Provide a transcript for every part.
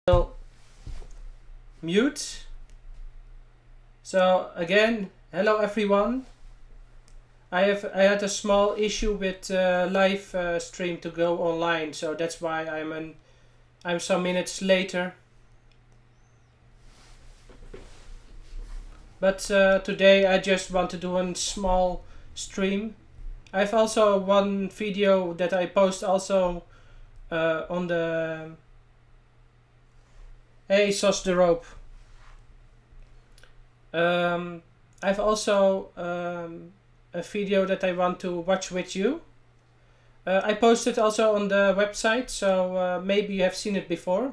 will mute. So again, hello everyone. I had a small issue with live stream to go online, so that's why I'm some minutes later. But today I just want to do a small stream. I have also one video that I post also on the Hey Sos the Rope. I've also a video that I want to watch with you. I posted also on the website, so maybe you have seen it before.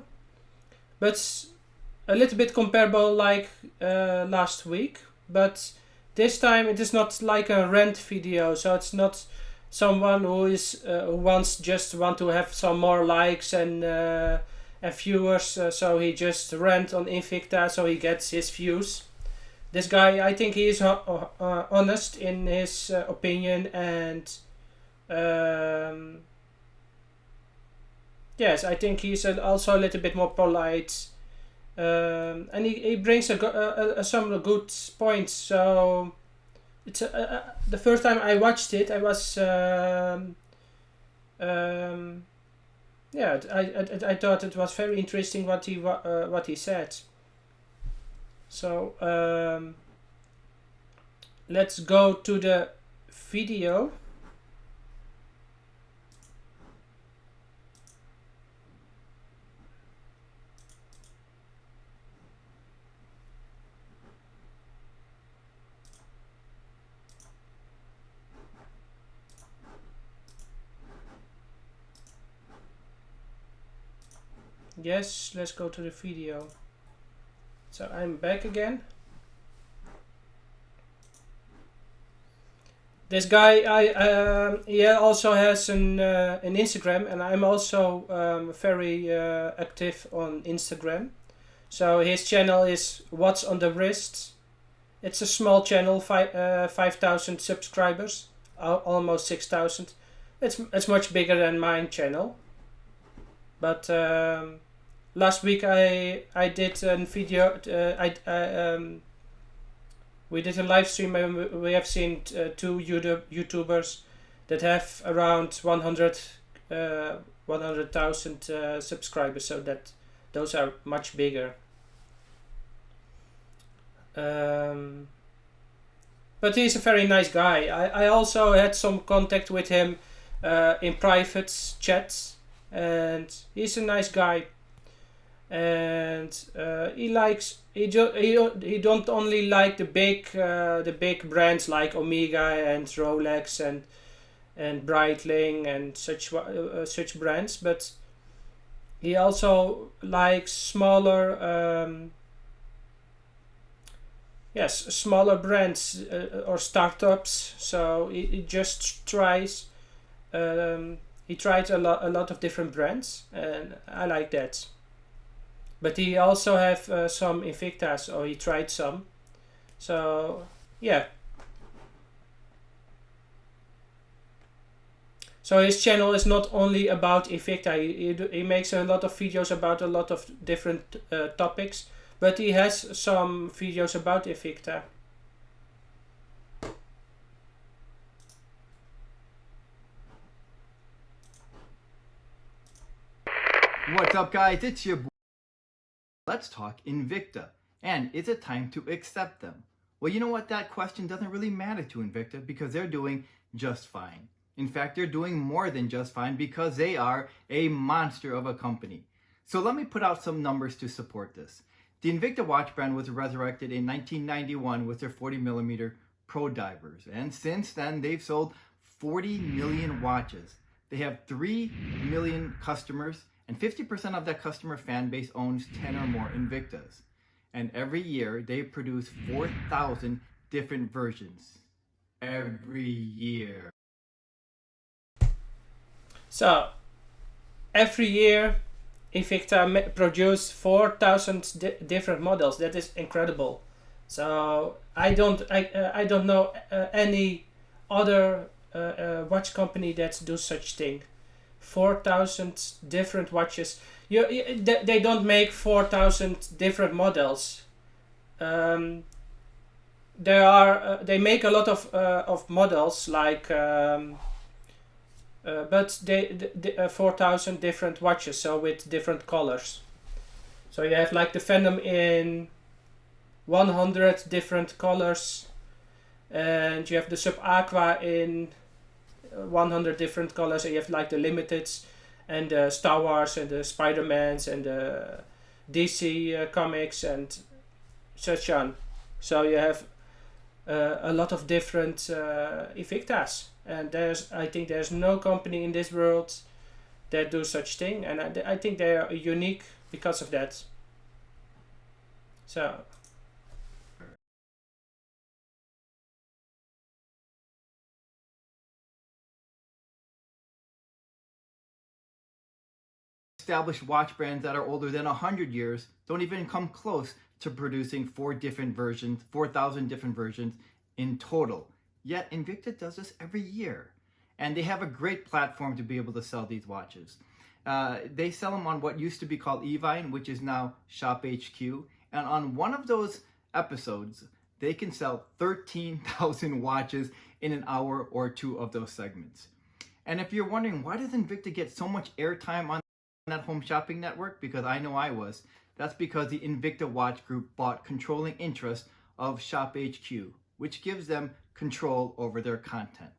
But a little bit comparable like last week. But this time it is not like a rant video, so it's not someone who is who want to have some more likes and viewers, so he just rant on Invicta so he gets his views. This guy, I think he is honest in his opinion, and yes, I think he's also a little bit more polite, and he brings some good points. So it's the first time I watched it, I was yeah, I thought it was very interesting what he said. So let's go to the video. Yes, let's go to the video. So I'm back again. This guy, he also has an Instagram, and I'm also very active on Instagram. So his channel is Whatsonthewrist. It's a small channel, 5,000 subscribers, almost 6,000. It's much bigger than my channel. But last week I did a video. We did a live stream, and we have seen two YouTubers that have around 100,000 subscribers. So that those are much bigger. But he's a very nice guy. I also had some contact with him in private chats. And he's a nice guy, and he don't only like the big brands like Omega and Rolex and Breitling and such brands, but he also likes smaller smaller brands or startups. So he just tries. He tried a lot of different brands, and I like that. But he also have some Invictas, or he tried some. So yeah. So his channel is not only about Invicta. He makes a lot of videos about a lot of different topics, but he has some videos about Invicta. What's up, guys? It's your boy. Let's talk Invicta. And is it time to accept them? Well, you know what? That question doesn't really matter to Invicta because they're doing just fine. In fact, they're doing more than just fine because they are a monster of a company. So let me put out some numbers to support this. The Invictawatch brand was resurrected in 1991 with their 40mm Pro Divers. And since then, they've sold 40 million watches. They have 3 million customers, and 50% of that customer fan base owns 10 or more Invictas. And every year, they produce 4,000 different versions. Every year. So, every year, Invicta produce 4,000 different models. That is incredible. So, I don't know any other watch company that do such thing. 4,000 different watches. They don't make 4,000 different models. They make a lot of models, like but they 4,000 different watches, so with different colors. So you have like the Phantom in 100 different colors, and you have the Sub Aqua in 100 different colors, and you have like the Limiteds and the Star Wars and the Spider-Mans and the DC comics and such on. So you have a lot of different Invictas, and I think there's no company in this world that do such thing, and I think they are unique because of that. So established watch brands that are older than 100 years don't even come close to producing 4,000 different versions in total. Yet Invicta does this every year. And they have a great platform to be able to sell these watches. They sell them on what used to be called Evine, which is now Shop HQ. And on one of those episodes, they can sell 13,000 watches in an hour or two of those segments. And if you're wondering, why does Invicta get so much airtime on that home shopping network? Because I know I was. That's because the Invictawatch group bought controlling interest of Shop HQ, which gives them control over their content.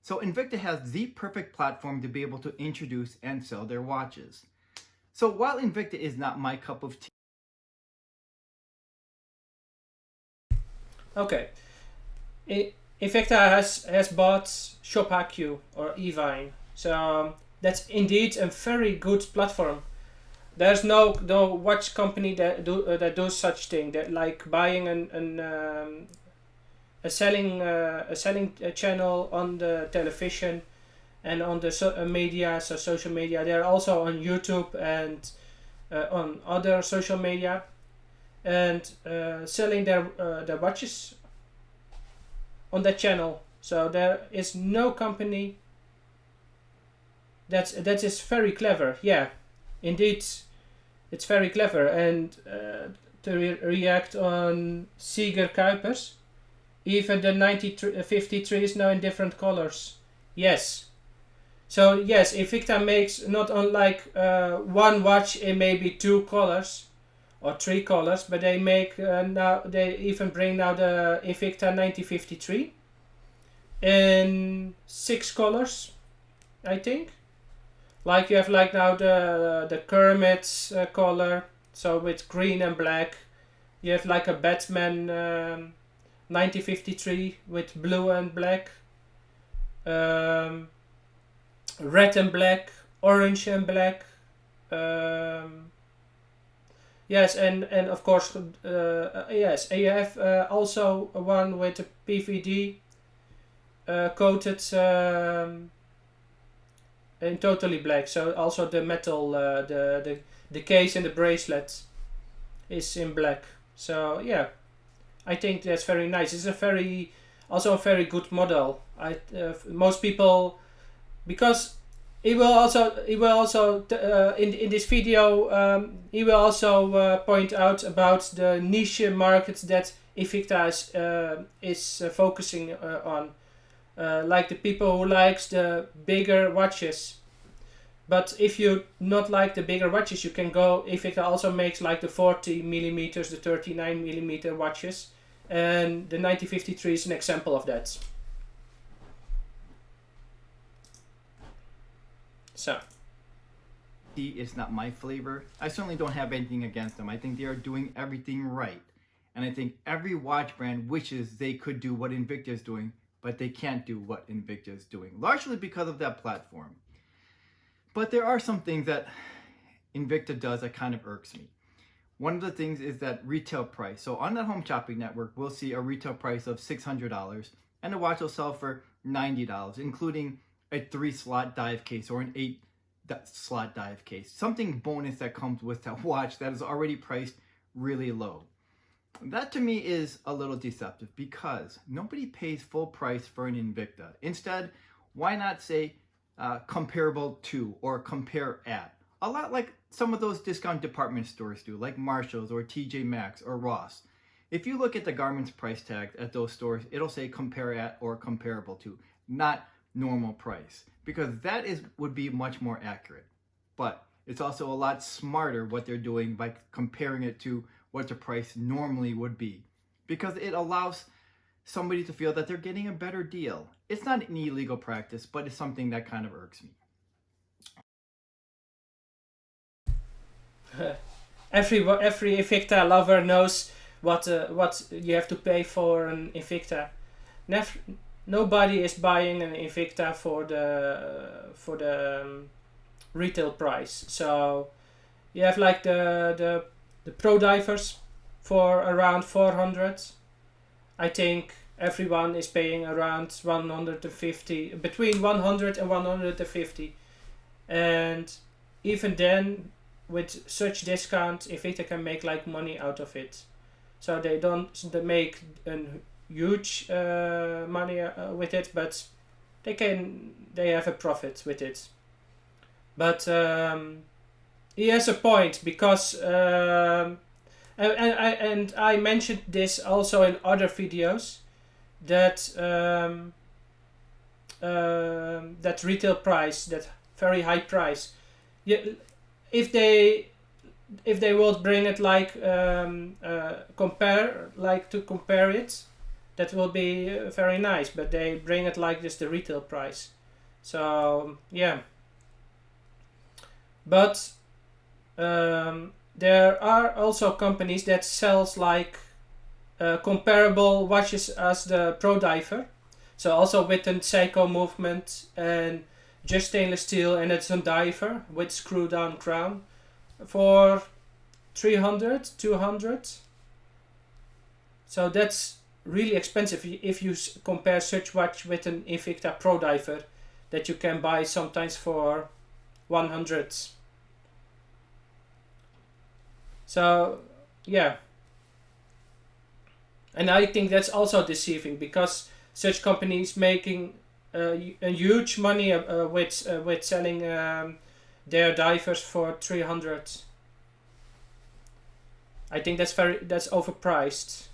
So Invicta has the perfect platform to be able to introduce and sell their watches. So while Invicta is not my cup of tea. okay, Invicta has bought Shop HQ or Evine, so that's indeed a very good platform. There's no watch company that does such thing, that like buying a selling channel on the television and on the media, so social media. They're also on YouTube and on other social media, and selling their watches on that channel. So there is no company that is very clever. Yeah, indeed, it's very clever. And to react on Sieger Kuipers, even the 9053 is now in different colors. Yes. So yes, Invicta makes not unlike one watch in maybe 2 colors or 3 colors, but they make now, they even bring now the Invicta 9053 in 6 colors, I think. Like you have like now the Kermit color, so with green and black. You have like a Batman 9053 with blue and black, red and black, orange and black. Yes, and of course, yes, and you have also one with a PVD coated in totally black. So also the metal, the case and the bracelet is in black. So yeah, I think that's very nice. It's also a very good model. Most people, because he will also in this video he will also point out about the niche market that Invicta is focusing on, like the people who likes the bigger watches. But if you not like the bigger watches, you can go. Invicta also makes like the 40 millimeters, the 39 millimeter watches, and the 9053 is an example of that. So It's not my flavor. I certainly don't have anything against them. I think they are doing everything right. And I think every watch brand wishes they could do what Invicta is doing, but they can't do what Invicta is doing, largely because of that platform. But there are some things that Invicta does that kind of irks me. One of the things is that retail price. So on that home shopping network, we'll see a retail price of $600, and the watch will sell for $90, including a 3-slot dive case or an 8-slot dive case. Something bonus that comes with that watch that is already priced really low. That to me is a little deceptive, because nobody pays full price for an Invicta. Instead, why not say comparable to or compare at. A lot like some of those discount department stores do, like Marshall's or TJ Maxx or Ross. If you look at the garment's price tag at those stores, it'll say compare at or comparable to, not normal price, because that would be much more accurate. But it's also a lot smarter what they're doing by comparing it to what the price normally would be, because it allows somebody to feel that they're getting a better deal. It's not an illegal practice, but it's something that kind of irks me. Every Invicta lover knows what you have to pay for an Invicta. Nobody is buying an Invicta for the retail price. So you have like the pro divers for around 400. I think everyone is paying around 150, between 100 and 150, and even then, with such discount, Invicta can make like money out of it. So they make a huge money with it, but they have a profit with it. But he has a point, because and I mentioned this also in other videos, that that retail price, that very high price, if they would bring it like compare it, that will be very nice. But they bring it like this, the retail price. So yeah. But there are also companies that sells like comparable watches as the Pro Diver. So also with a Seiko movement and just stainless steel, and it's a diver with screw down crown for 300, 200. So that's really expensive if you compare such watch with an Invicta Pro Diver that you can buy sometimes for 100. So yeah, and I think that's also deceiving, because such companies making a huge money with selling their divers for 300. I think that's overpriced,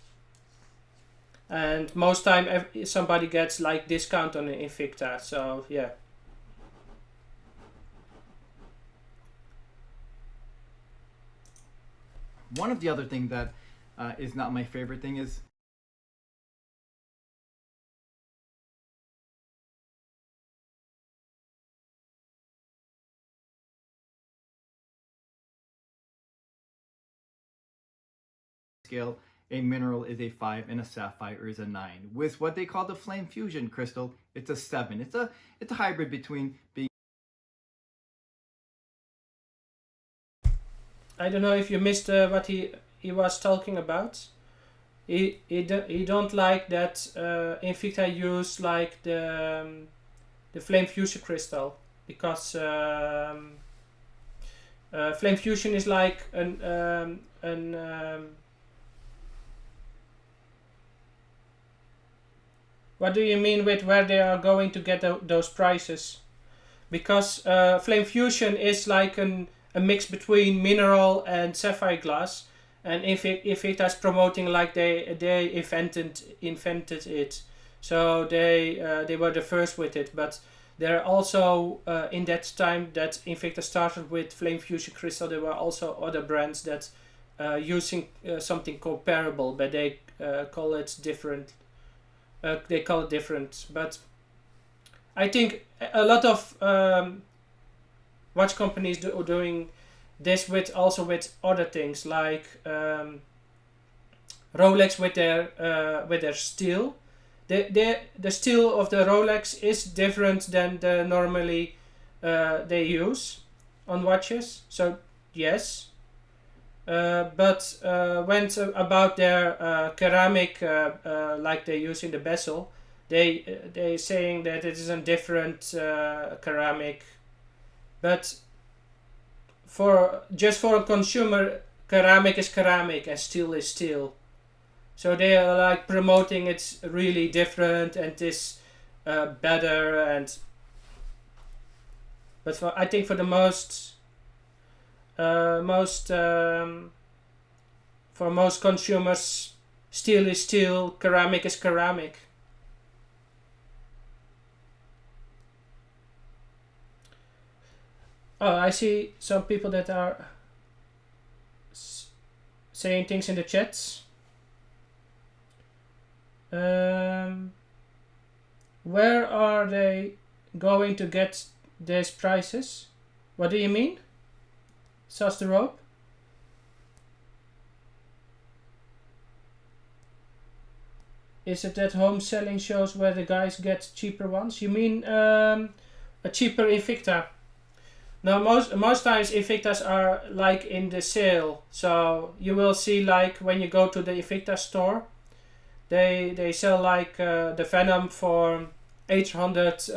and most time somebody gets like discount on an Invicta. So yeah. One of the other things that is not my favorite thing is scale. A mineral is a 5 and a sapphire is a 9. With what they call the flame fusion crystal, it's a 7. It's a hybrid between being. I don't know if you missed what he was talking about. He don't like that Invicta use like the flame fusion crystal, because flame fusion is like what do you mean with where they are going to get those prices? Because flame fusion is like a mix between mineral and sapphire glass, and Invicta is promoting like they invented it, so they were the first with it. But there also in that time that Invicta started with flame fusion crystal, there were also other brands that using something comparable, but they call it different. But I think a lot of watch companies doing this with other things, like Rolex with their steel. The steel of the Rolex is different than the normally they use on watches. So yes. But when it's about their ceramic, like they use in the bezel, they saying that it is a different ceramic. But for a consumer, ceramic is ceramic and steel is steel. So they are like promoting it's really different and it's better, and But I think for the most for most consumers, steel is steel, ceramic is ceramic. Oh, I see some people that are saying things in the chats. Where are they going to get these prices? What do you mean? Says the rope. Is it that home selling shows where the guys get cheaper ones? You mean a cheaper Invicta? No, most times Invictas are like in the sale. So you will see like when you go to the Invicta store, they sell like the Venom for 800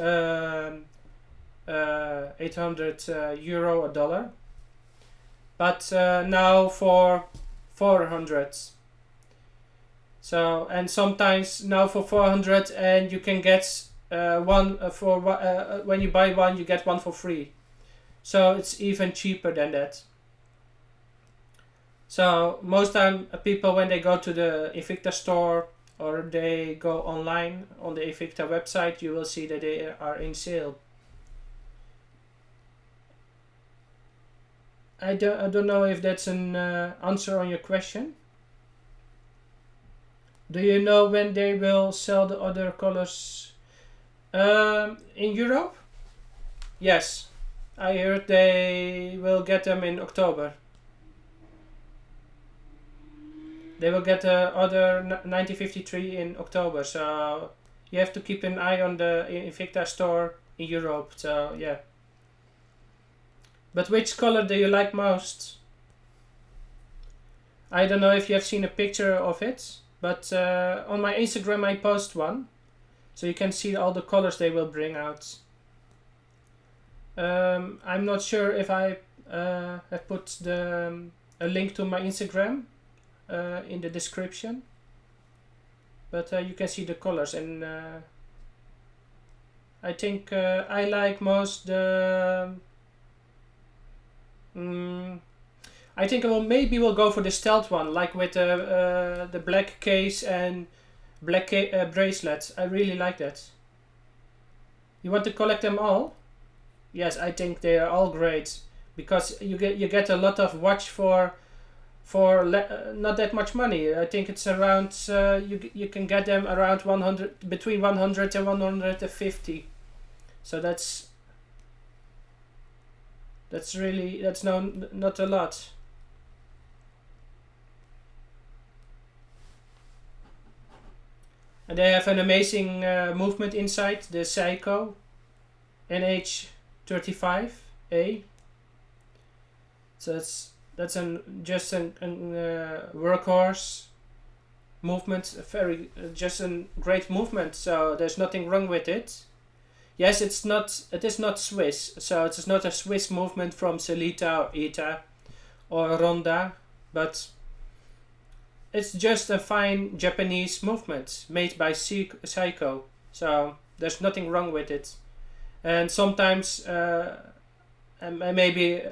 euro a dollar. But now for 400. So, and sometimes now for 400, and you can get one for when you buy one, you get one for free. So it's even cheaper than that. So most time people, when they go to the Invicta store or they go online on the Invicta website, you will see that they are in sale. I don't know if that's an answer on your question. Do you know when they will sell the other colors in Europe? Yes, I heard they will get them in October. They will get the other 9053 in October, so you have to keep an eye on the Invicta store in Europe. So yeah. But which color do you like most? I don't know if you have seen a picture of it, but on my Instagram I post one, so you can see all the colors they will bring out. I'm not sure if I have put a link to my Instagram in the description, but you can see the colors, and I think I like most the I think maybe we'll go for the stealth one, like with the black case and black bracelets. I really like that. You want to collect them all? Yes, I think they are all great, because you get a lot of watch for not that much money. I think it's around you can get them around 100, between 100 and 150. So that's not a lot. And they have an amazing movement inside, the Seiko NH35A. So that's just a workhorse movement, just a great movement. So there's nothing wrong with it. Yes, it is not Swiss, so it is not a Swiss movement from Selita or Ita or Ronda, but it's just a fine Japanese movement made by Seiko. So there's nothing wrong with it. And sometimes, and maybe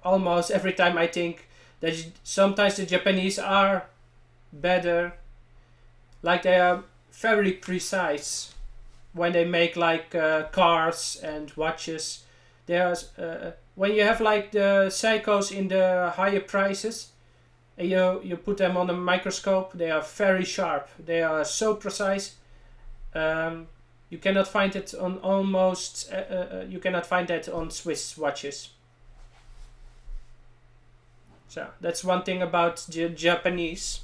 almost every time, I think that sometimes the Japanese are better, like they are very precise when they make like cars and watches. There's when you have like the Seikos in the higher prices, and you put them on a microscope, they are very sharp. They are so precise. You cannot find it on you cannot find that on Swiss watches. So that's one thing about the Japanese.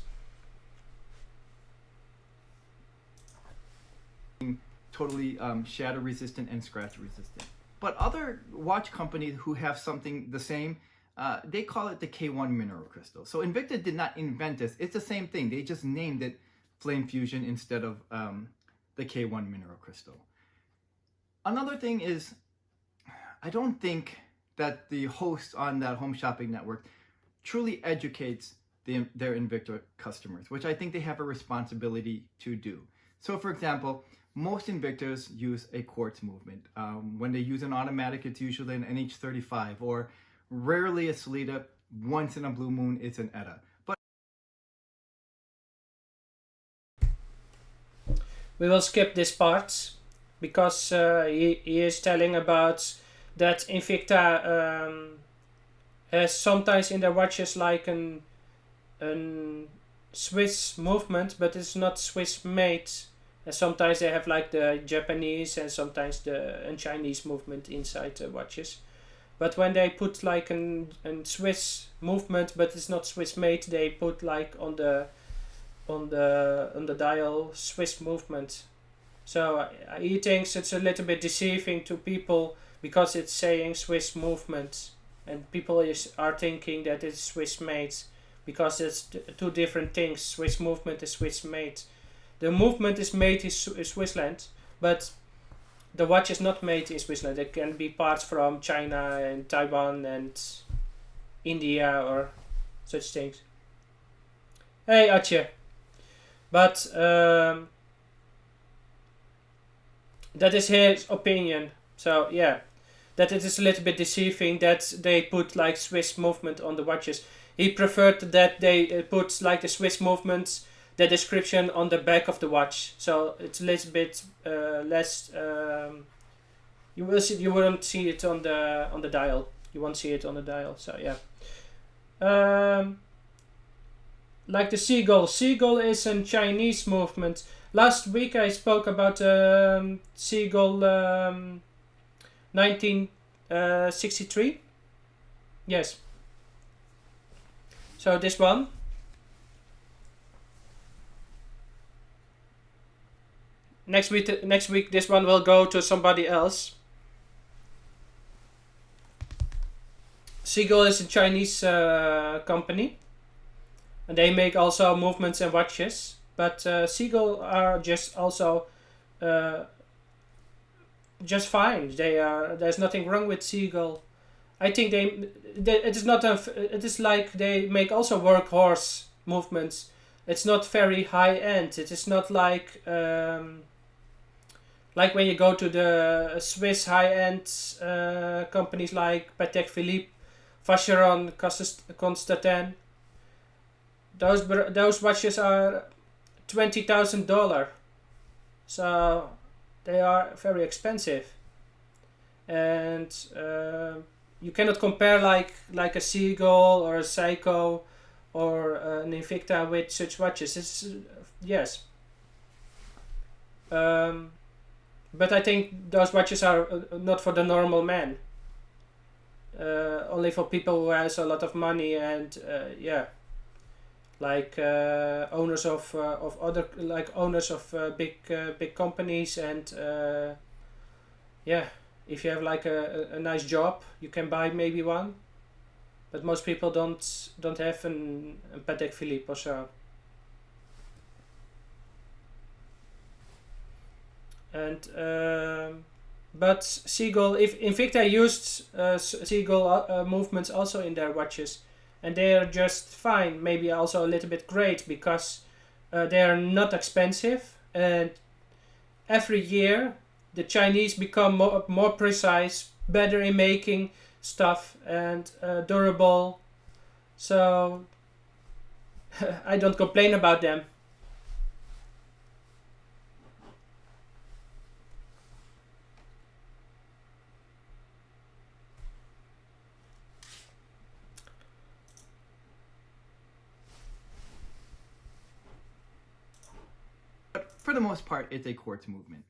Totally shatter resistant and scratch resistant. But other watch companies who have something the same, they call it the K1 mineral crystal. So Invicta did not invent this. It's the same thing. They just named it Flame Fusion instead of the K1 mineral crystal. Another thing is, I don't think that the host on that home shopping network truly educates their Invicta customers, which I think they have a responsibility to do. So for example, most Invictas use a quartz movement. When they use an automatic, it's usually an NH35, or rarely a Sellita. Once in a blue moon, it's an ETA. But we will skip this part because he is telling about that Invicta has sometimes in their watches like an Swiss movement, but it's not Swiss made. And sometimes they have like the Japanese and sometimes the Chinese movement inside the watches. But when they put like an Swiss movement, but it's not Swiss made, they put like on the dial Swiss movement. So he thinks it's a little bit deceiving to people because it's saying Swiss movement, and people are thinking that it's Swiss made because it's two different things. Swiss movement is Swiss made. The movement is made in Switzerland, but the watch is not made in Switzerland. It can be parts from China and Taiwan and India or such things. Hey, Atje. But that is his opinion. So yeah, that it is a little bit deceiving that they put like Swiss movement on the watches. He preferred that they put like the Swiss movements, the description on the back of the watch, so it's a little bit less. You won't see it on the dial. You won't see it on the dial. So yeah. Like the seagull. Seagull is a Chinese movement. Last week I spoke about seagull 1963. Yes. So this one. Next week this one will go to somebody else. Seagull is a Chinese company, and they make also movements and watches. But Seagull are just also just fine. There's nothing wrong with Seagull. I think it is not it is like they make also workhorse movements. It's not very high end. It is not like when you go to the Swiss high end companies like Patek Philippe, Vacheron Constantin. Those watches are $20,000, so they are very expensive, and you cannot compare like a Seagull or a Seiko or an Invicta with such watches. It's yes, but I think those watches are not for the normal man. Only for people who has a lot of money and yeah. Like owners of other owners of big companies, and yeah, if you have like a nice job, you can buy maybe one, but most people don't have a Patek Philippe or so. And but Seagull, if Invicta used Seagull movements also in their watches, and they are just fine, maybe also a little bit great, because they are not expensive, and every year the Chinese become more precise, better in making stuff, and durable. So I don't complain about them. for the most part, it's a quartz movement.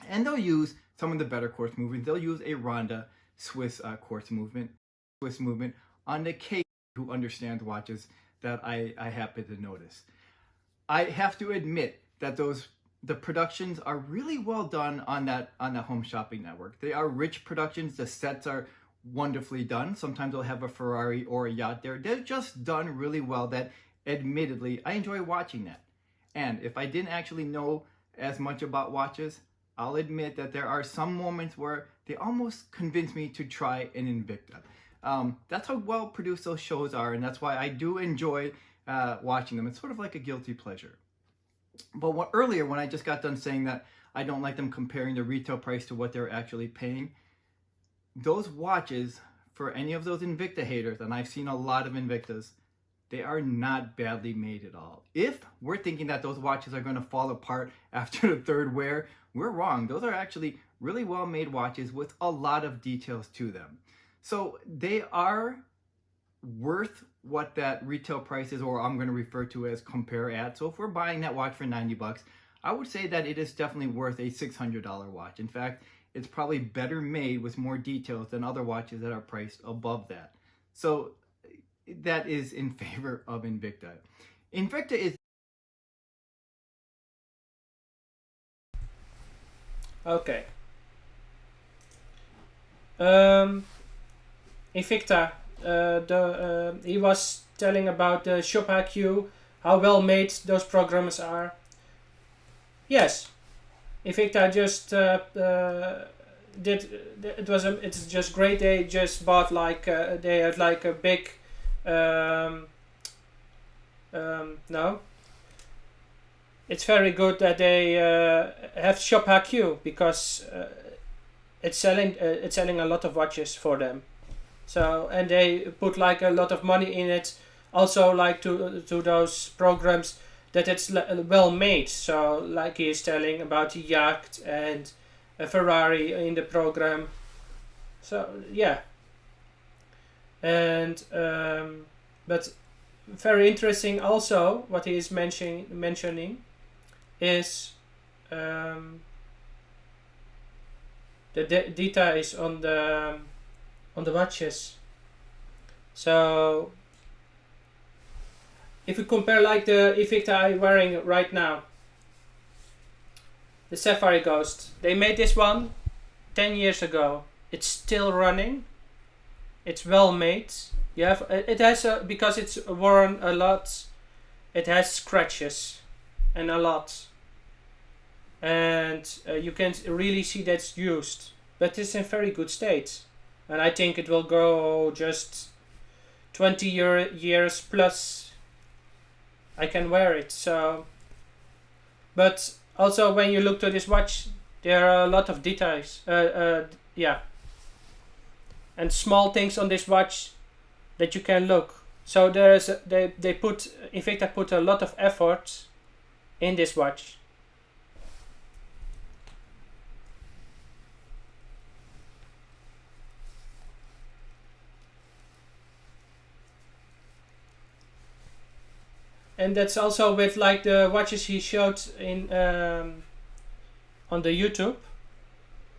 And they'll use some of the better quartz movements. They'll use a Ronda Swiss quartz movement, on the case who understands watches that I happen to notice. I have to admit that the productions are really well done on that Home Shopping Network. They are rich productions. The sets are wonderfully done. Sometimes they'll have a Ferrari or a yacht there. They're just done really well. That admittedly, I enjoy watching that. And if I didn't actually know as much about watches, I'll admit that there are some moments where they almost convince me to try an Invicta. That's how well produced those shows are, and that's why I do enjoy watching them. It's sort of like a guilty pleasure. But earlier, when I just got done saying that I don't like them comparing the retail price to what they're actually paying. Those watches, for any of those Invicta haters, and I've seen a lot of Invictas, they are not badly made at all. If we're thinking that those watches are going to fall apart after the third wear, we're wrong. Those are actually really well made watches with a lot of details to them. So they are worth what that retail price is, or I'm going to refer to as compare at. So if we're buying that watch for 90 bucks, I would say that it is definitely worth a $600 watch. In fact, it's probably better made with more details than other watches that are priced above that. So that is in favor of Invicta. Invicta is... Okay. Invicta, he was telling about the Shop IQ, how well made those programs are. Yes, Invicta just it's just great. They just bought they had like a big no. It's very good that they have Shop IQ, because it's selling a lot of watches for them. So, and they put like a lot of money in it. Also, like to those programs, that it's well made. So, like he is telling about the yacht and a Ferrari in the program. So yeah. And but very interesting also what he is mentioning is the details on the watches. So if we compare like the Invicta I'm wearing right now, the Sapphire Ghost, they made this one 10 years ago. It's still running. It's well made. You have it has because it's worn a lot. It has scratches and a lot, and you can really see that's used. But it's in very good state, and I think it will go just 20 years plus. I can wear it. So, but also when you look to this watch, there are a lot of details. Yeah. And small things on this watch that you can look. So there's Invicta put a lot of effort in this watch. And that's also with like the watches he showed in on the YouTube.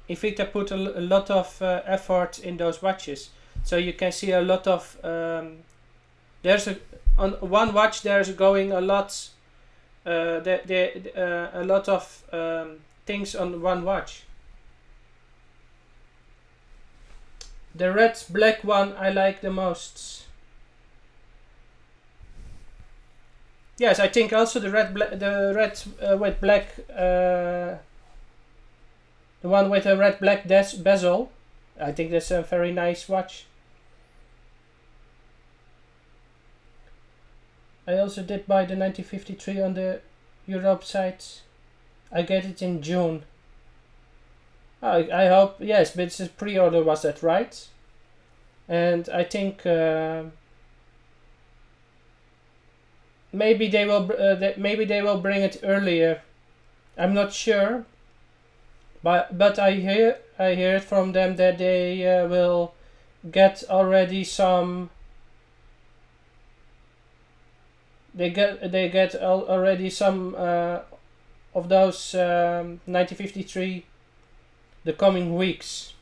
Invicta put a lot of effort in those watches, so you can see a lot of there's on one watch there's going a lot a lot of things on one watch. The red black one I like the most. Yes, I think also the red with black the one with a red black bezel. I think that's a very nice watch. I also did buy the 1953 on the Europe site. I get it in June. I hope, yes, but it's a pre-order, was that right? And I think maybe they will bring it earlier. I'm not sure. But I hear from them that they will get already some. They get already some of those 1953 the coming weeks.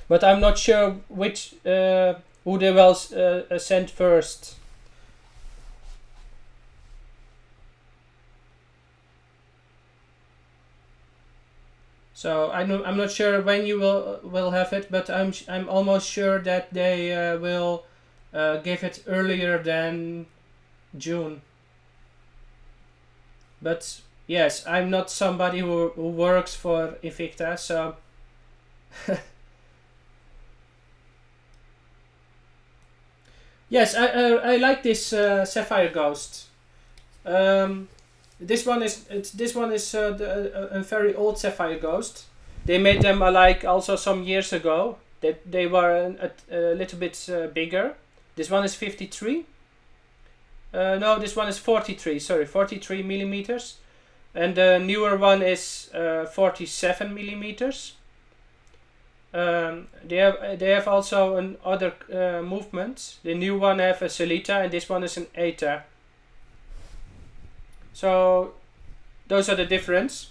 But I'm not sure which who they will send first. So I'm not sure when you will have it, but I'm almost sure that they will give it earlier than June. But yes, I'm not somebody who works for Invicta, so yes, I like this Sapphire Ghost. This one is a very old Sapphire Ghost. They made them like also some years ago. They were a little bit bigger. This one is 53. No, this one is 43. Sorry, 43 millimeters, and the newer one is 47 millimeters. They have also an other movement. The new one have a Celita, and this one is an Eta. So those are the difference.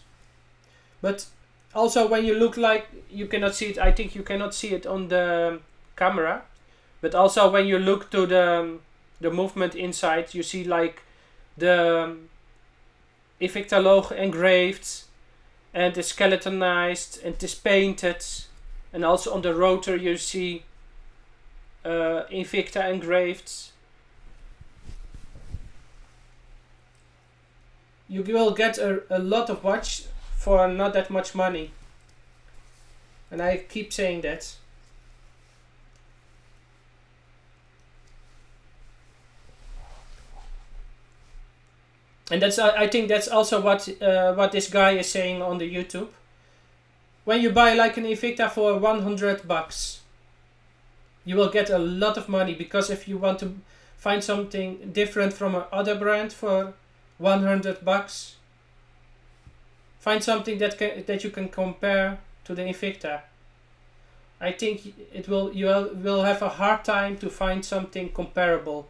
But also when you look, like, you cannot see it. I think you cannot see it on the camera. But also when you look to the movement inside, you see like the Invicta logo engraved, and it's skeletonized, and it is painted. And also on the rotor you see Invicta engraved. You will get a lot of watch for not that much money. And I keep saying that. And that's I think that's also what this guy is saying on the YouTube. When you buy like an Invicta for $100, you will get a lot of money, because if you want to find something different from another brand for $100, find something that you can compare to the Invicta. I think you will have a hard time to find something comparable.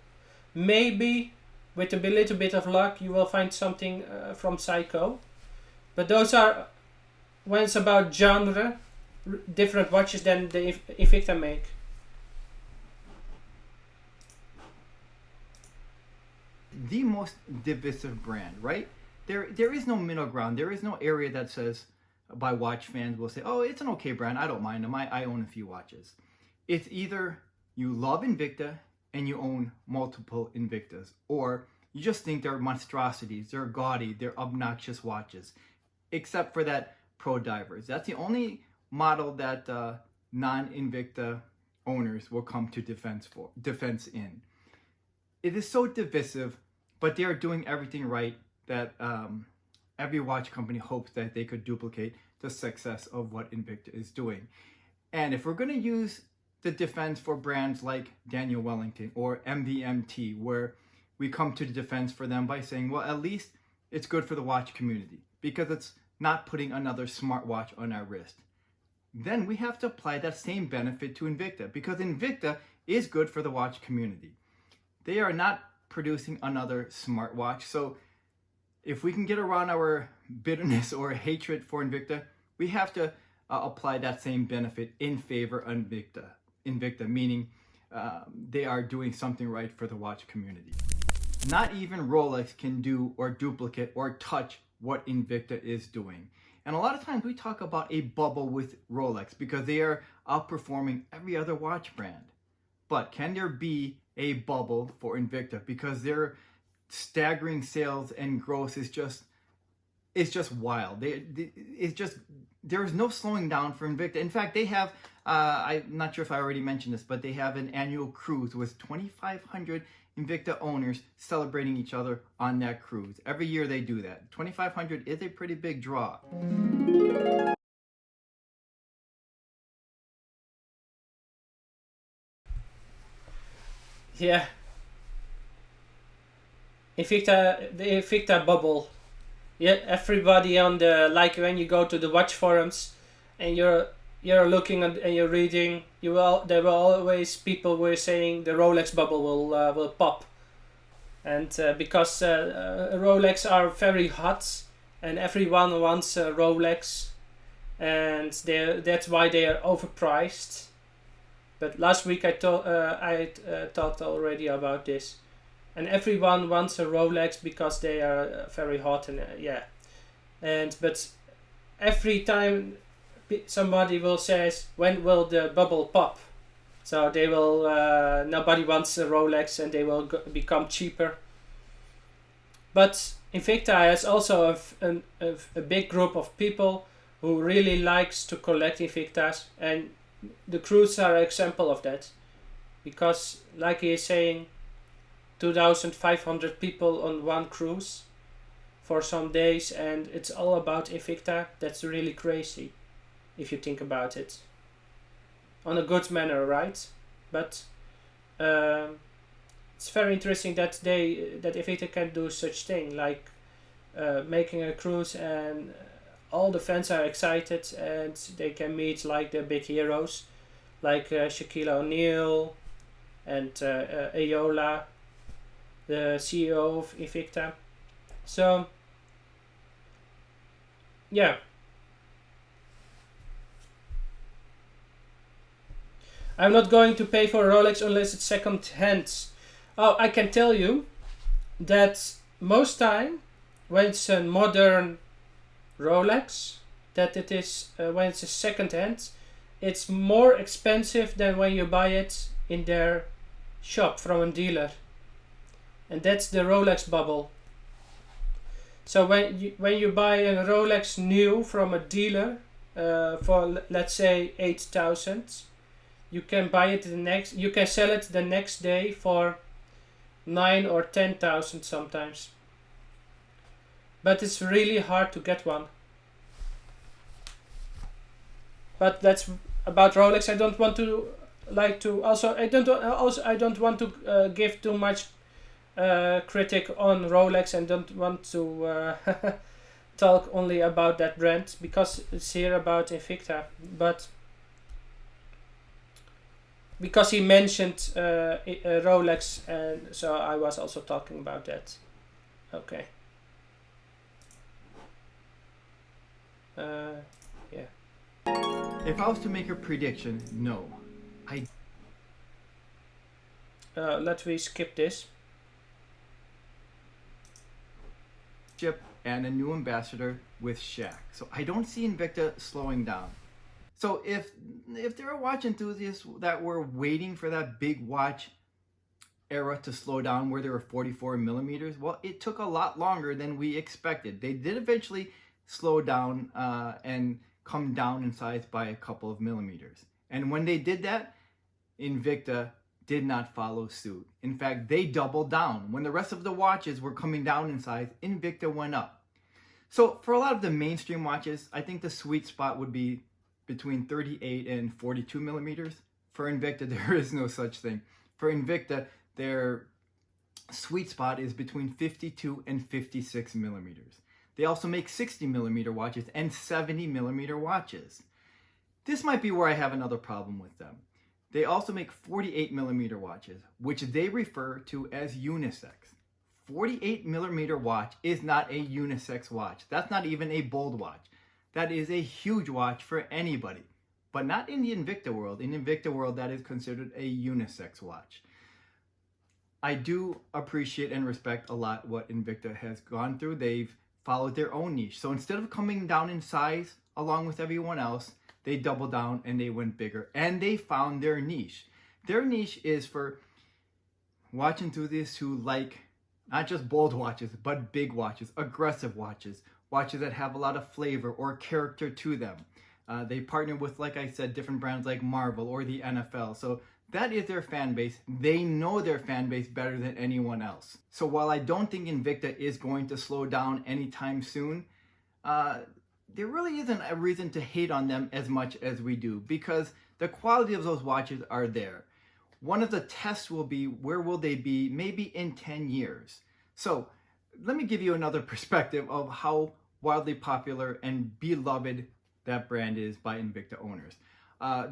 Maybe with a little bit of luck you will find something from Psycho, but those are, when it's about genre, different watches than the Invicta make. The most divisive brand, right? There is no middle ground. There is no area that says, by watch fans will say, oh, it's an okay brand, I don't mind them, I own a few watches. It's either you love Invicta and you own multiple Invictas, or you just think they're monstrosities, they're gaudy, they're obnoxious watches, except for that Pro Divers. That's the only model that non-Invicta owners will come to defense in. It is so divisive, but they are doing everything right that every watch company hopes that they could duplicate the success of what Invicta is doing. And if we're going to use the defense for brands like Daniel Wellington or MVMT, where we come to the defense for them by saying, well, at least it's good for the watch community because it's not putting another smartwatch on our wrist, then we have to apply that same benefit to Invicta, because Invicta is good for the watch community. They are not producing another smartwatch. So if we can get around our bitterness or hatred for Invicta, we have to apply that same benefit in favor of Invicta, meaning they are doing something right for the watch community. Not even Rolex can do or duplicate or touch what Invicta is doing. And a lot of times we talk about a bubble with Rolex because they are outperforming every other watch brand. But can there be a bubble for Invicta, because their staggering sales and growth is just wild. There is no slowing down for Invicta. In fact, they have I'm not sure if I already mentioned this, but they have an annual cruise with 2,500 Invicta owners celebrating each other on that cruise. Every year they do that. 2,500 is a pretty big draw. Yeah. The Invicta bubble. Yeah, everybody on the, like when you go to the watch forums and you're looking at, and you're reading, there were always people were saying the Rolex bubble will pop. And because Rolex are very hot and everyone wants a Rolex, and that's why they are overpriced. But last week I talked already about this, and everyone wants a Rolex because they are very hot, and but every time somebody will say, when will the bubble pop? So they will nobody wants a Rolex and they will become cheaper. But Invicta has also a big group of people who really likes to collect Invictas, and the cruises are an example of that, because like he is saying, 2,500 people on one cruise for some days, and it's all about Invicta. That's really crazy, if you think about it. On a good manner, right? But it's very interesting that Invicta can do such thing, like making a cruise, and all the fans are excited, and they can meet like the big heroes, like Shaquille O'Neal and Ayola, the CEO of Invicta. So yeah. I'm not going to pay for a Rolex unless it's second hand. Oh, I can tell you that most time when it's a modern Rolex, that it is when it's a second hand, it's more expensive than when you buy it in their shop from a dealer. And that's the Rolex bubble. So when you buy a Rolex new from a dealer for let's say 8,000, you can buy it you can sell it the next day for 9 or 10,000 sometimes. But it's really hard to get one. But that's about Rolex. I don't want to I don't want to give too much critic on Rolex, and don't want to talk only about that brand, because it's here about Invicta. But because he mentioned Rolex, and so I was also talking about that. Okay. Yeah. If I was to make a prediction, no. Let me skip this. And a new ambassador with Shaq. So I don't see Invicta slowing down. So if there are watch enthusiasts that were waiting for that big watch era to slow down where there were 44 millimeters, well, it took a lot longer than we expected. They did eventually slow down and come down in size by a couple of millimeters. And when they did that, Invicta did not follow suit. In fact, they doubled down. When the rest of the watches were coming down in size, Invicta went up. So for a lot of the mainstream watches, I think the sweet spot would be between 38 and 42 millimeters. For Invicta, there is no such thing. For Invicta, their sweet spot is between 52 and 56 millimeters. They also make 60 millimeter watches and 70 millimeter watches. This might be where I have another problem with them. They also make 48 millimeter watches, which they refer to as unisex. 48 millimeter watch is not a unisex watch. That's not even a bold watch. That is a huge watch for anybody, but not in the Invicta world. In Invicta world, that is considered a unisex watch. I do appreciate and respect a lot what Invicta has gone through. They've followed their own niche. So instead of coming down in size along with everyone else, they doubled down and they went bigger, and they found their niche. Their niche is for watch enthusiasts who like not just bold watches, but big watches, aggressive watches, watches that have a lot of flavor or character to them. They partner with, like I said, different brands like Marvel or the NFL. So that is their fan base. They know their fan base better than anyone else. So while I don't think Invicta is going to slow down anytime soon, there really isn't a reason to hate on them as much as we do, because the quality of those watches are there. One of the tests will be, where will they be maybe in 10 years? So let me give you another perspective of how wildly popular and beloved that brand is by Invicta owners.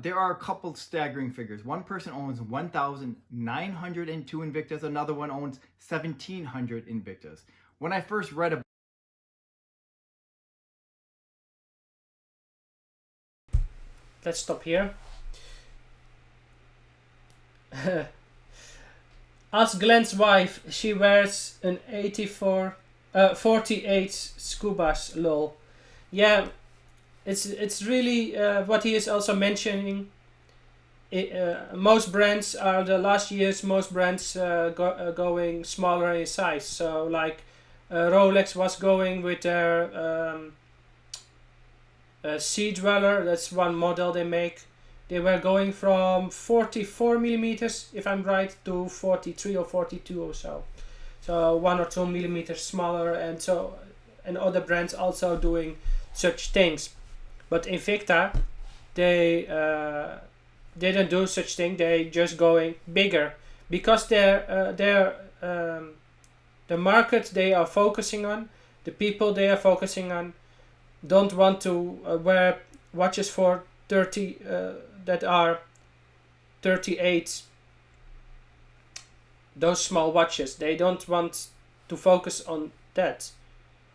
There are a couple staggering figures. One person owns 1,902 Invictas. Another one owns 1,700 Invictas. When I first read about Let's stop here. Ask Glenn's wife. She wears an 48 Scubas, lol. Yeah, it's really what he is also mentioning. Most brands are the last years. Most brands going smaller in size. So like Rolex was going with their Sea Dweller. That's one model they make. They were going from 44 millimeters, if I'm right, to 43 or 42 or so. So 1 or 2 millimeters smaller, and so and other brands also doing such things. But Invicta, they didn't do such thing. They just going bigger because the market they are focusing on, the people they are focusing on, don't want to wear watches for 30 that are 38. Those small watches, they don't want to focus on that,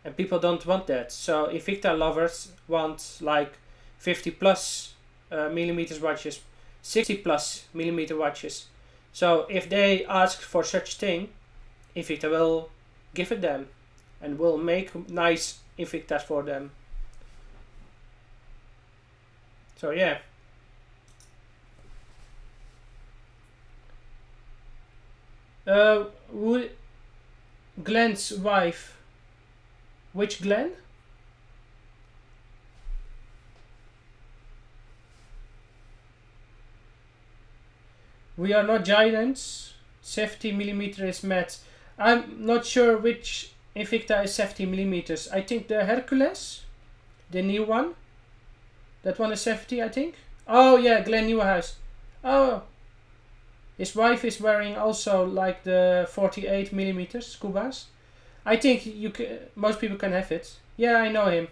and people don't want that. So Invicta lovers want like 50 plus millimeters watches, 60 plus millimeter watches. So if they ask for such thing, Invicta will give it them and will make nice Invictas for them. So yeah. Glenn's wife. Which Glenn? We are not giants. 70 millimeter is matte. I'm not sure which Invicta is 70 millimeters. I think the Hercules, the new one. That one is 70, I think. Oh yeah, Glenn Newhouse. Oh, his wife is wearing also like the 48 millimeters Scubas. I think most people can have it. Yeah, I know him.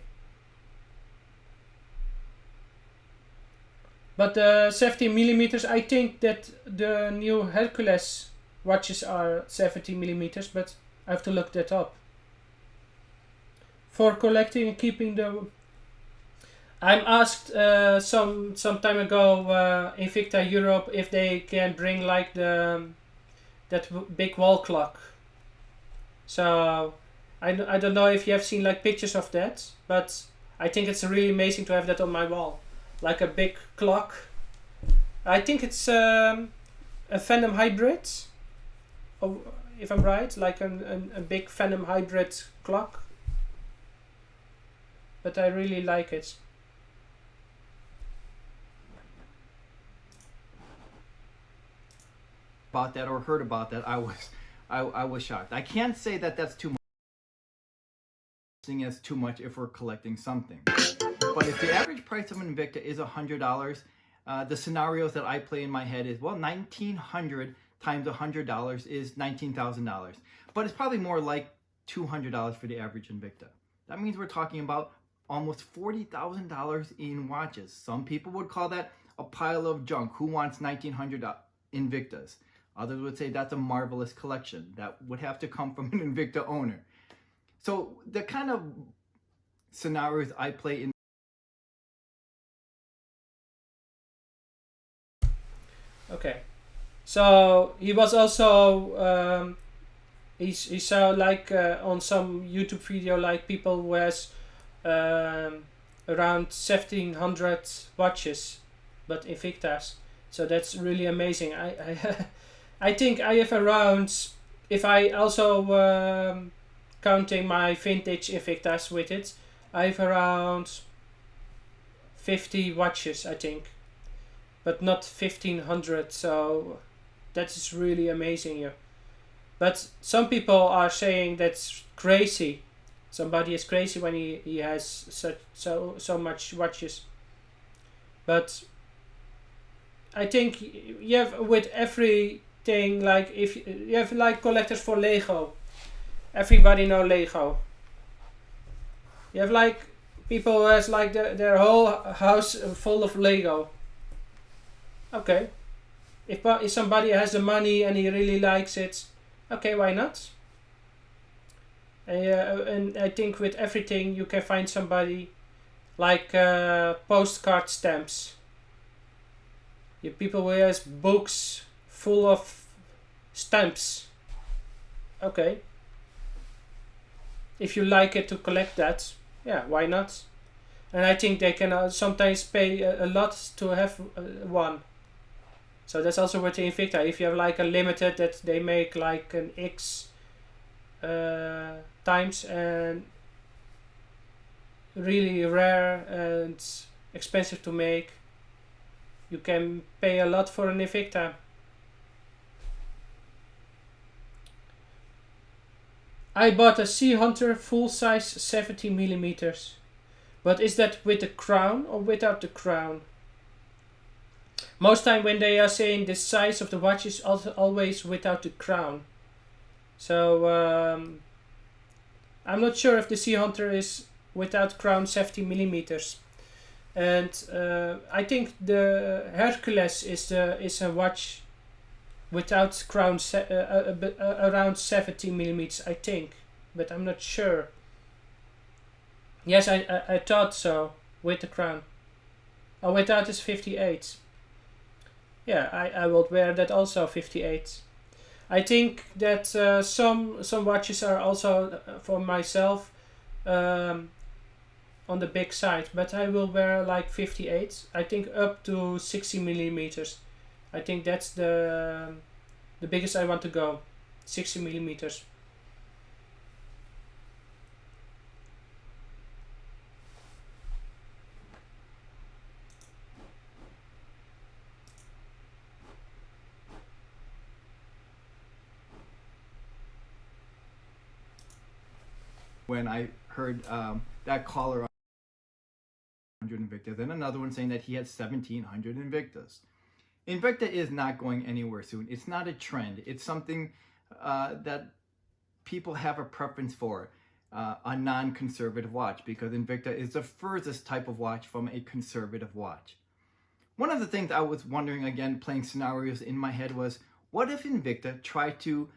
But the 70 millimeters, I think that the new Hercules watches are 70 millimeters, but I have to look that up. For collecting and keeping the... I'm asked some time ago Invicta Europe if they can bring like that big wall clock. So I don't know if you have seen like pictures of that, but I think it's really amazing to have that on my wall, like a big clock. I think it's a Phantom hybrid, if I'm right, like a big Phantom hybrid clock. But I really like it. About that or heard about that, I was shocked. I can't say that that's too much. As too much if we're collecting something. But if the average price of an Invicta is $100, the scenarios that I play in my head is, well, 1,900 times $100 is $19,000. But it's probably more like $200 for the average Invicta. That means we're talking about almost $40,000 in watches. Some people would call that a pile of junk. Who wants 1,900 Invictas? Others would say that's a marvelous collection. That would have to come from an Invicta owner. So the kind of scenarios I play in... Okay, so he was also he saw like on some YouTube video like people who has around 1,700 watches, but Invictas. So that's really amazing. I think I have around, if I also counting my vintage Invictas with it, I have around 50 watches, I think, but not 1,500. So that is really amazing here. But some people are saying that's crazy. Somebody is crazy when he has so much watches. But I think you have with everything, like if you have like collectors for Lego. Everybody know Lego. You have like people who has like their whole house full of Lego. Okay, if somebody has the money and he really likes it, okay, why not? And I think with everything you can find somebody like postcard stamps. You people who has books full of stamps. Okay. If you like it to collect that, yeah, why not? And I think they can sometimes pay a lot to have one. So that's also with the Invicta. If you have like a limited that they make like an X times and really rare and expensive to make, you can pay a lot for an Invicta. I bought a Sea Hunter full size 70 millimeters. But is that with the crown or without the crown? Most time when they are saying the size of the watch is also always without the crown. So I'm not sure if the Sea Hunter is without crown 70 millimeters. And I think the Hercules is a watch without crown around 70 millimeters, I think, but I'm not sure. Yes, I thought so, with the crown. Oh, without is 58. Yeah, I will wear that also, 58. I think that some watches are also for myself on the big side, but I will wear like 58. I think up to 60 millimeters. I think that's the biggest I want to go, 60 millimeters. When I heard that caller on 100 Invicta, then another one saying that he had 1,700 Invictas. Invicta is not going anywhere soon. It's not a trend. It's something that people have a preference for, a non-conservative watch, because Invicta is the furthest type of watch from a conservative watch. One of the things I was wondering, again, playing scenarios in my head, was what if Invicta tried to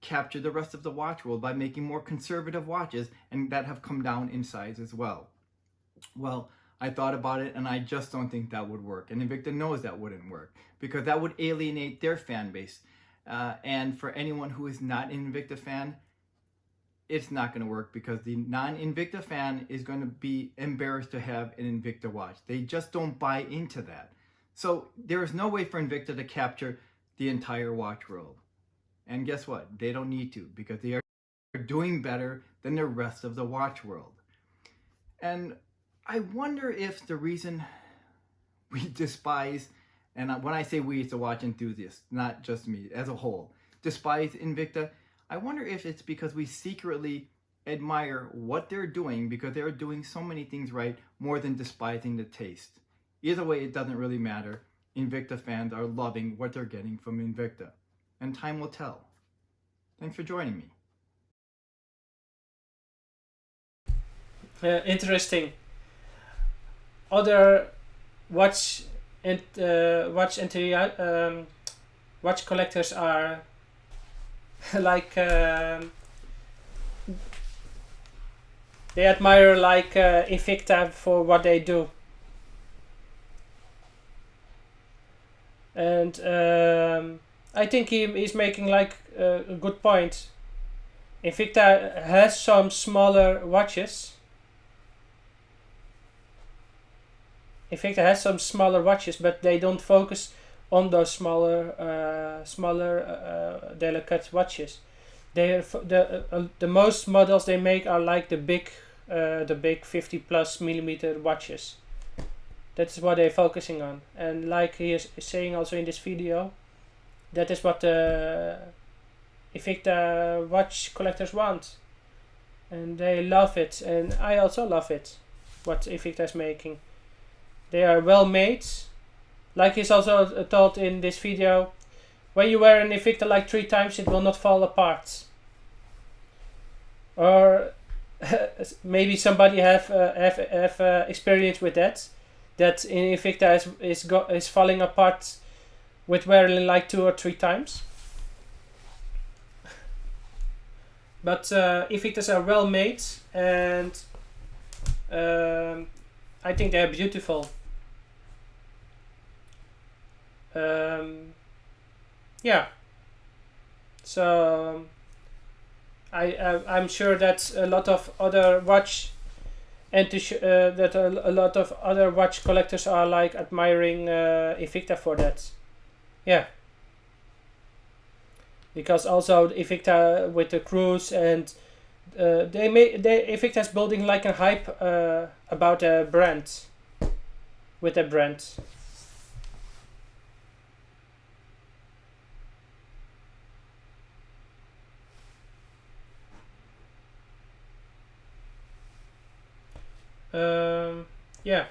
capture the rest of the watch world by making more conservative watches and that have come down in size as well? Well, I thought about it and I just don't think that would work. And Invicta knows that wouldn't work because that would alienate their fan base. And for anyone who is not an Invicta fan, it's not going to work because the non-Invicta fan is going to be embarrassed to have an Invicta watch. They just don't buy into that. So there is no way for Invicta to capture the entire watch world. And guess what? They don't need to, because they are doing better than the rest of the watch world. And I wonder if the reason we despise, and when I say we, it's the watch enthusiasts, not just me, as a whole, despise Invicta, I wonder if it's because we secretly admire what they're doing because they're doing so many things right, more than despising the taste. Either way, it doesn't really matter. Invicta fans are loving what they're getting from Invicta. And time will tell. Thanks for joining me. Interesting. Other watch collectors are like they admire like Invicta for what they do, and I think he's making like a good point. Invicta has some smaller watches. But they don't focus on those smaller, delicate watches. The most models they make are like the big 50 plus millimeter watches. That's what they're focusing on, and like he is saying also in this video, that is what the Invicta watch collectors want, and they love it, and I also love it. What Invicta is making, they are well made. Like he's also told in this video, when you wear an Invicta like 3 times, it will not fall apart. Or maybe somebody have experience with that in Invicta is falling apart with wearing like 2 or 3 times. But Invictas are well made, and I think they're beautiful. Yeah. So I'm sure that a lot of other watch that a lot of other watch collectors are like admiring Invicta for that. Yeah. Because also Invicta with the cruise, and Invicta is building like a hype about a brand, with a brand. Yeah,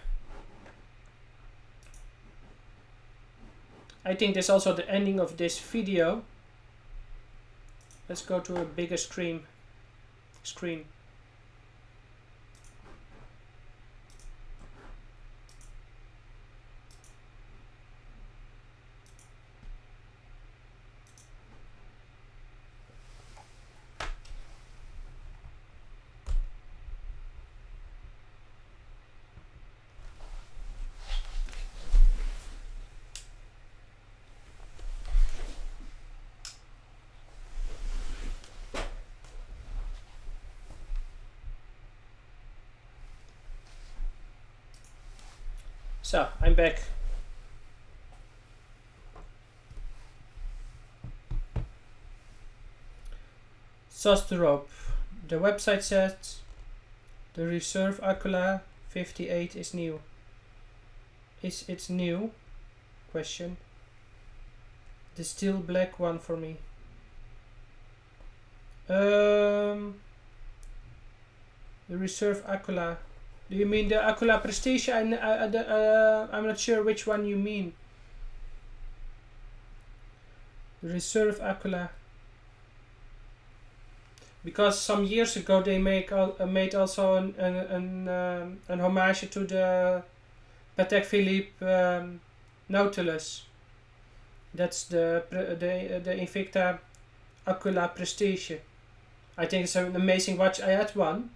I think that's also the ending of this video. Let's go to a bigger screen. So, I'm back. Sosterop. The website says the Reserve Acula 58 is new. Is it new? Question. The still black one for me. The Reserve Acula. Do you mean the Acula Prestige? I'm not sure which one you mean. The Reserve Acula. Because some years ago they made also an homage to the Patek Philippe Nautilus. That's the Invicta Acula Prestige. I think it's an amazing watch. I had one,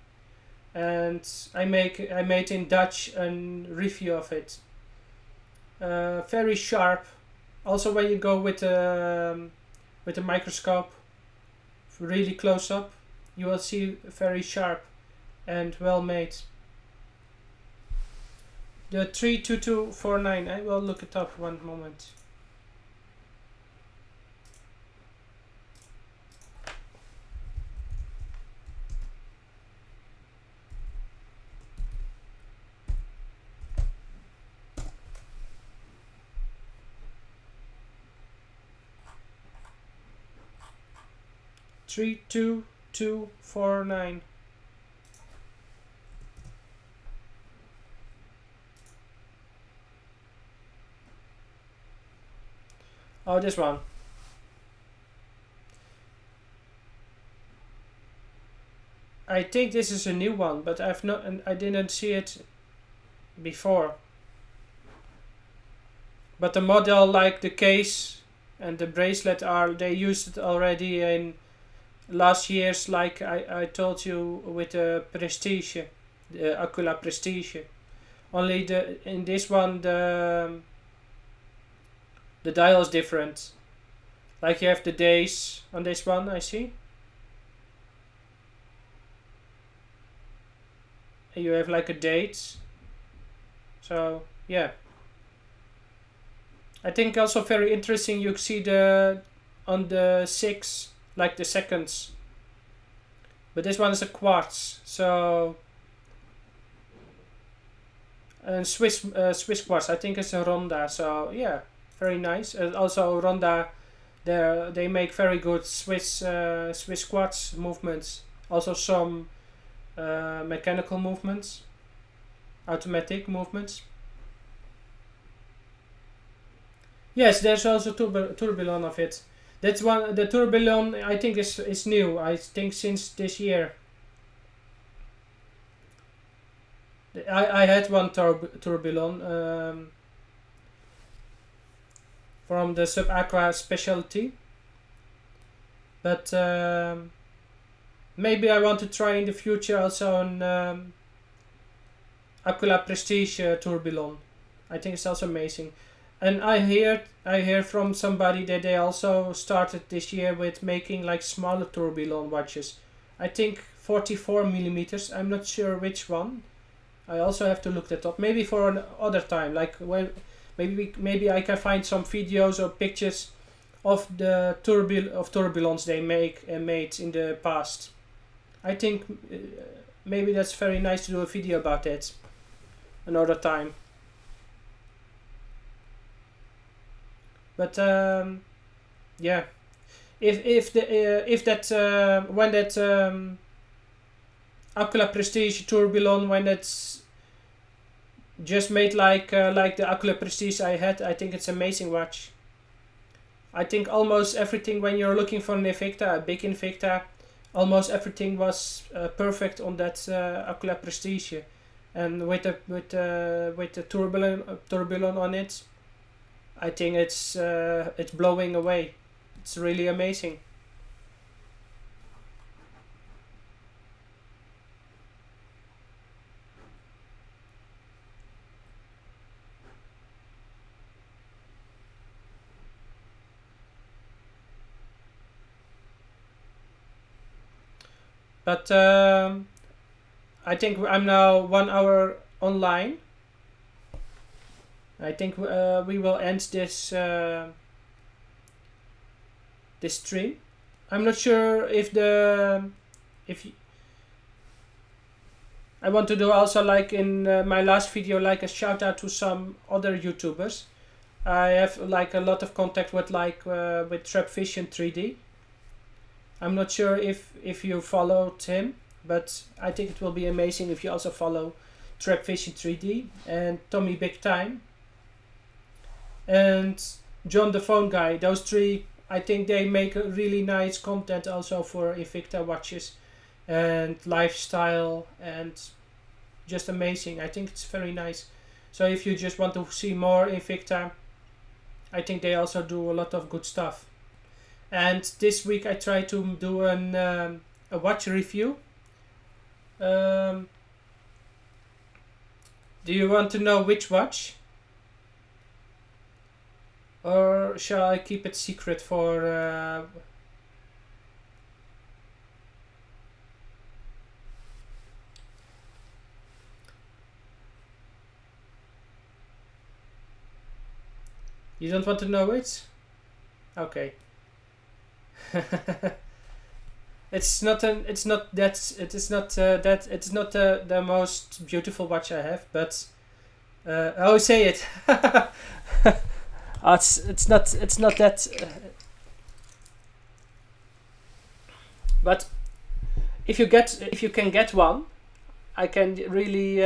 and I made in Dutch a review of it. Very sharp. Also, when you go with a microscope, really close up, you will see very sharp and well made. The 32249. I will look it up one moment. Three two 249. Oh, this one. I think this is a new one, but I didn't see it before. But the model, like the case and the bracelet, they used it already in last year's, like I told you, with the Prestige, the Acula Prestige. Only in this one the dial is different. Like you have the days on this one, I see. You have like a date. So yeah. I think also very interesting, you see on the 6, like the seconds. But this one is a quartz, so and Swiss quartz. I think it's a Ronda. So yeah, very nice. Also Ronda, they make very good Swiss quartz movements. Also some mechanical movements, automatic movements. Yes, there's also tourbillon of it. That's one. The tourbillon, I think, is new. I think since this year. I had one tourbillon from the Sub Aqua specialty, but maybe I want to try in the future also an Acula Prestige tourbillon. I think it's also amazing. And I hear from somebody that they also started this year with making like smaller tourbillon watches. I think 44 millimeters. I'm not sure which one. I also have to look that up. Maybe for another time. Like when maybe I can find some videos or pictures of the tourbillons they made in the past. I think maybe that's very nice to do a video about that another time. But yeah, when that Acula Prestige tourbillon, when it's just made like the Oculus Prestige I had. I think it's an amazing watch. I think almost everything when you're looking for an Invicta, a big Invicta, almost everything was perfect on that Oculus Prestige, and with the tourbillon on it, I think it's blowing away. It's really amazing. But I think I'm now 1 hour online. I think we will end this this stream. I'm not sure if I want to do also like in my last video, like a shout out to some other YouTubers. I have like a lot of contact with with Trapvision 3D. I'm not sure if you followed him, but I think it will be amazing if you also follow Trapvision 3D and Tommy Big Time and John the Phone Guy. Those three, I think they make a really nice content also for Invicta watches and lifestyle, and just amazing. I think it's very nice. So if you just want to see more Invicta, I think they also do a lot of good stuff. And this week I try to do a watch review. Do you want to know which watch? Or shall I keep it secret for... You don't want to know it? Okay. It's not the most beautiful watch I have, but oh, say it. It's not that. But if you can get one, I can really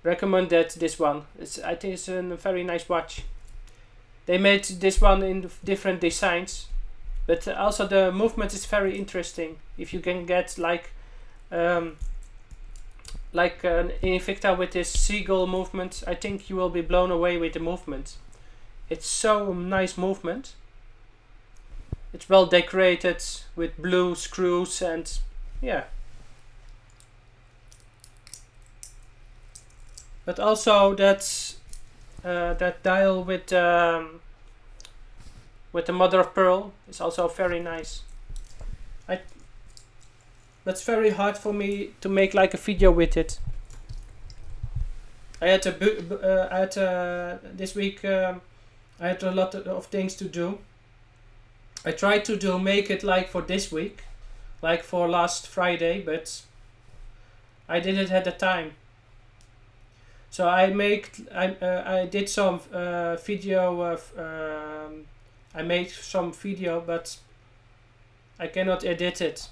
recommend this one. I think it's a very nice watch. They made this one in different designs, but also the movement is very interesting. If you can get like an Invicta with this seagull movement, I think you will be blown away with the movement. It's so nice movement. It's well decorated with blue screws and yeah. But also that dial with the mother of pearl is also very nice. That's very hard for me to make like a video with it. I had this week I had a lot of things to do. I tried to make it like for this week, like for last Friday, but I didn't have the time. So I did some video of I made some video, but I cannot edit it.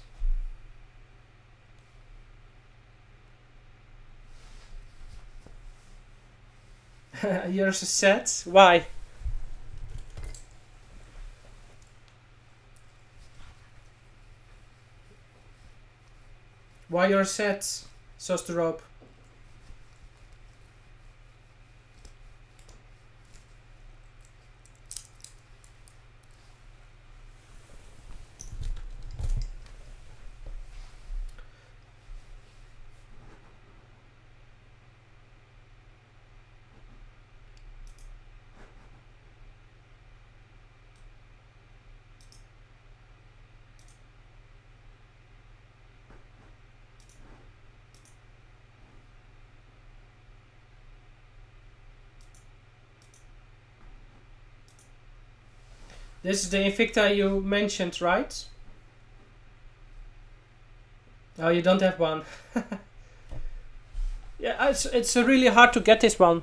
You're so sad? Why? Why you're sad, Sosterop? This is the Invicta you mentioned, right? Oh, you don't have one. Yeah, it's really hard to get this one.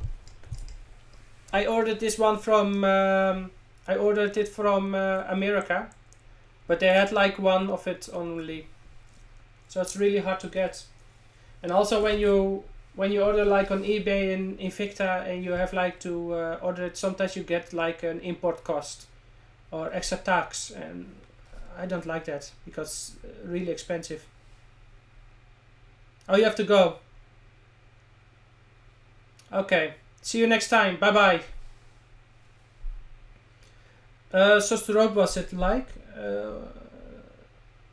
I ordered this one from America, but they had like one of it only, so it's really hard to get. And also when you when you order like on eBay and Invicta and you have like to order it, sometimes you get like an import cost or extra tax, and I don't like that because really expensive. Oh, you have to go. Okay, see you next time. Bye bye. Sosterop was it like?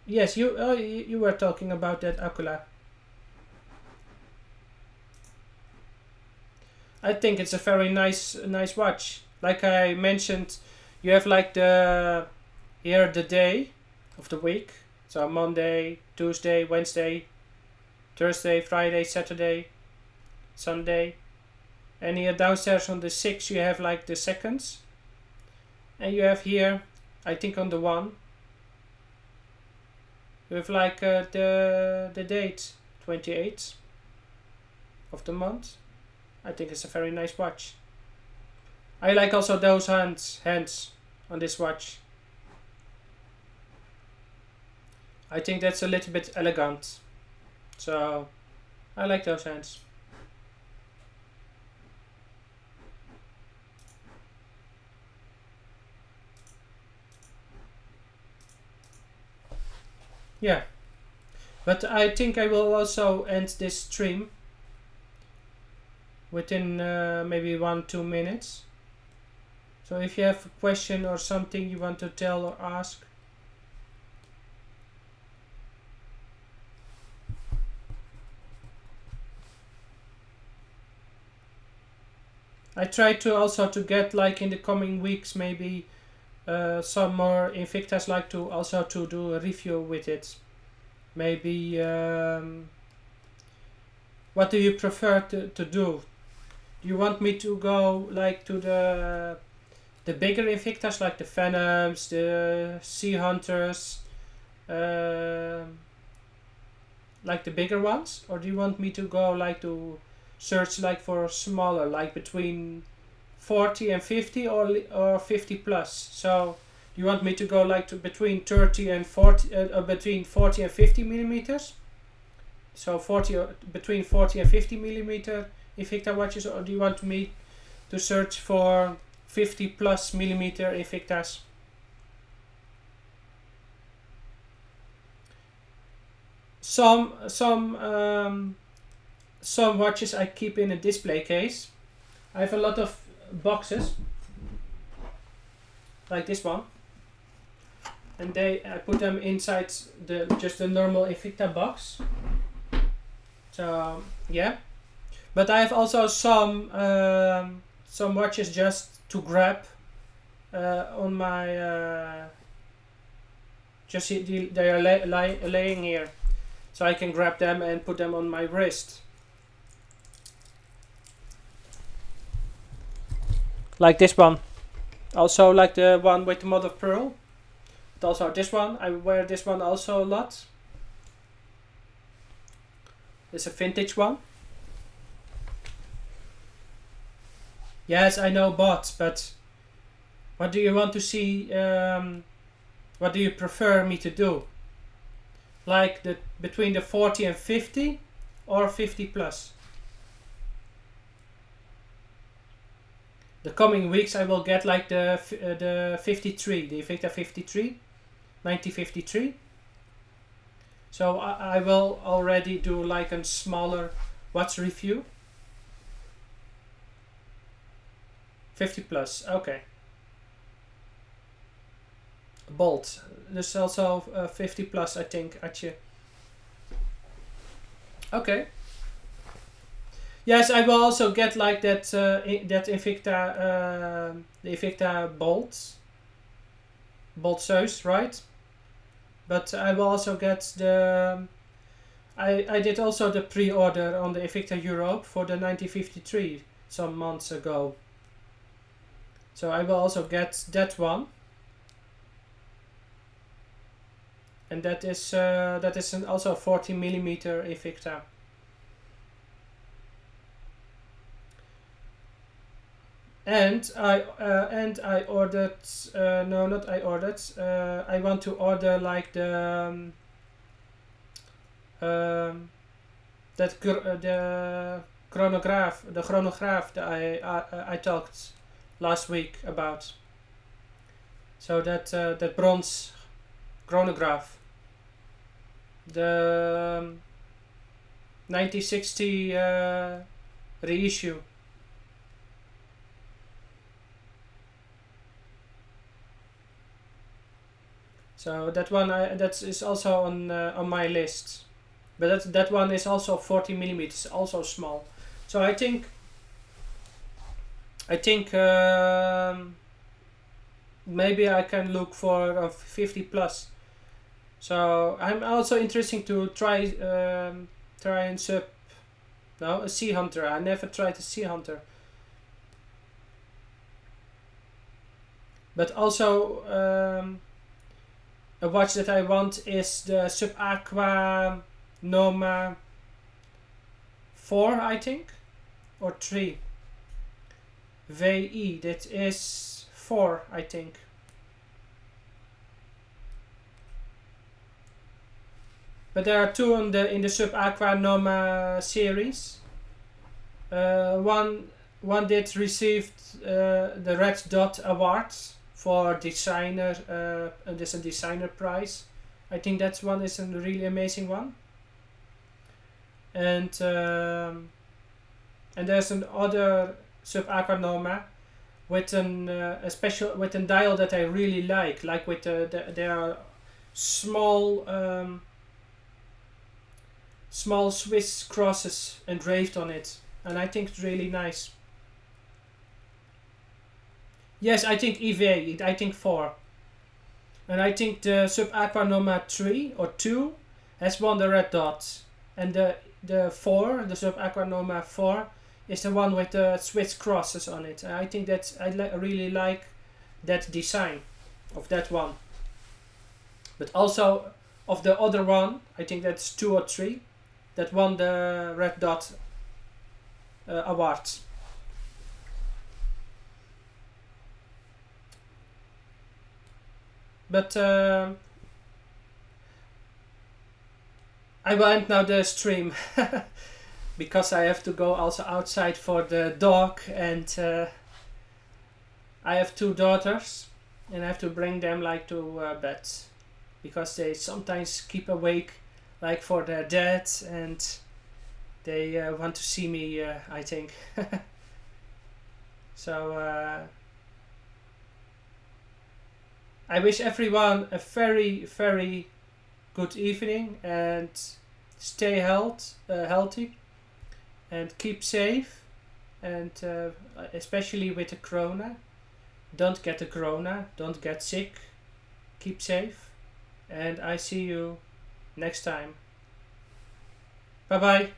Yes, you were talking about that, Akula. I think it's a very nice watch. Like I mentioned, you have like the day of the week. So Monday, Tuesday, Wednesday, Thursday, Friday, Saturday, Sunday. And here downstairs on the 6 you have like the seconds. And you have here, I think on the 1, you have like the date, 28th of the month. I think it's a very nice watch. I like also those hands on this watch. I think that's a little bit elegant. So I like those hands. Yeah, but I think I will also end this stream within maybe 1-2 minutes. So if you have a question or something you want to tell or ask. I try to also to get like in the coming weeks maybe some more Invictas like to also to do a review with it. Maybe what do you prefer to do? Do you want me to go like to the bigger Invictas like the Venoms, the Sea Hunters, like the bigger ones, or do you want me to go like to search like for smaller, like between 40 and 50 or 50 plus? So you want me to go like to between 30 and 40 between 40 and 50 millimeters, so between 40 and 50 millimeter Invicta watches, or do you want me to search for 50 plus millimeter Invictas? Some watches I keep in a display case. I have a lot of boxes like this one, and I put them inside just the normal Invicta box. So yeah, but I have also some watches just to grab on my just they are laying here, so I can grab them and put them on my wrist. Like this one. Also like the one with the mother of pearl. But also this one. I wear this one also a lot. It's a vintage one. Yes, I know bots, but what do you want to see? What do you prefer me to do? Like between the 40 and 50 or 50 plus? The coming weeks I will get like the 53, the Invicta 53, 1953. So I will already do like a smaller watch review. 50 plus, okay. Bolt, there's also 50 plus I think, Atje. Okay. Yes, I will also get like that Invicta, the Invicta Bolt Zeus, right? But I will also get the. I did also the pre-order on the Invicta Europe for the 1953 some months ago. So I will also get that one. And that is also 40 millimeter Invicta. And I ordered no, not I ordered. I want to order like the chronograph, the chronograph that I talked last week about. So that bronze chronograph, the 1960 reissue. So that one that is also on my list, but that one is also 40 millimeters, also small. So I think maybe I can look for a 50 plus. So I'm also interested to try and a sea hunter. I never tried a sea hunter. But also a watch that I want is the Subaqua Noma 4, I think, or 3. VE, that is 4, I think. But there are two in the Subaqua Noma series. One did received the Red Dot Award for designer. There's a designer prize. I think that one is a really amazing one. And there's another Subaqua Noma with a special with a dial that I really like with there are small small Swiss crosses engraved on it, and I think it's really nice. Yes, I think EV, I think 4. And I think the Subaqua Noma 3 or 2 has won the red dot. And the 4, the Subaqua Noma 4, is the one with the Swiss crosses on it. And I think that I really like that design of that one. But also of the other one, I think that's 2 or 3, that won the red dot award. But I will end now the stream because I have to go also outside for the dog, and I have 2 daughters and I have to bring them to bed because they sometimes keep awake for their dad, and they want to see me, I think. So I wish everyone a very, very good evening, and stay healthy and keep safe, and especially with the corona. Don't get the corona, don't get sick, keep safe, and I see you next time. Bye bye.